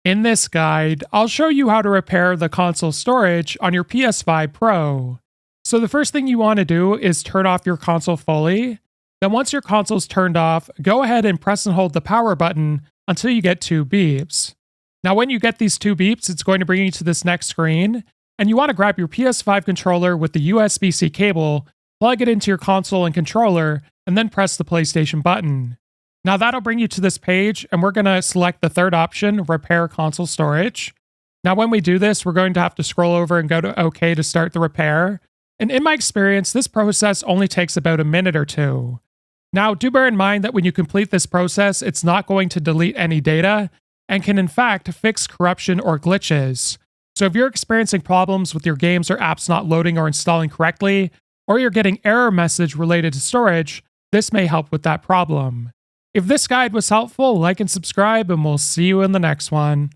In this guide, I'll show you how to repair the console storage on your PS5 Pro. So the first thing you want to do is turn off your console fully. Then once your console's turned off, go ahead and press and hold the power button until you get 2 beeps. Now when you get these 2 beeps, it's going to bring you to this next screen, and you want to grab your PS5 controller with the USB-C cable, plug it into your console and controller, and then press the PlayStation button. Now that'll bring you to this page, and we're going to select the third option, Repair Console Storage. Now when we do this, we're going to have to scroll over and go to OK to start the repair. And in my experience, this process only takes about a minute or two. Now do bear in mind that when you complete this process, it's not going to delete any data, and can in fact fix corruption or glitches. So if you're experiencing problems with your games or apps not loading or installing correctly, or you're getting error message related to storage, this may help with that problem. If this guide was helpful, like and subscribe, and we'll see you in the next one.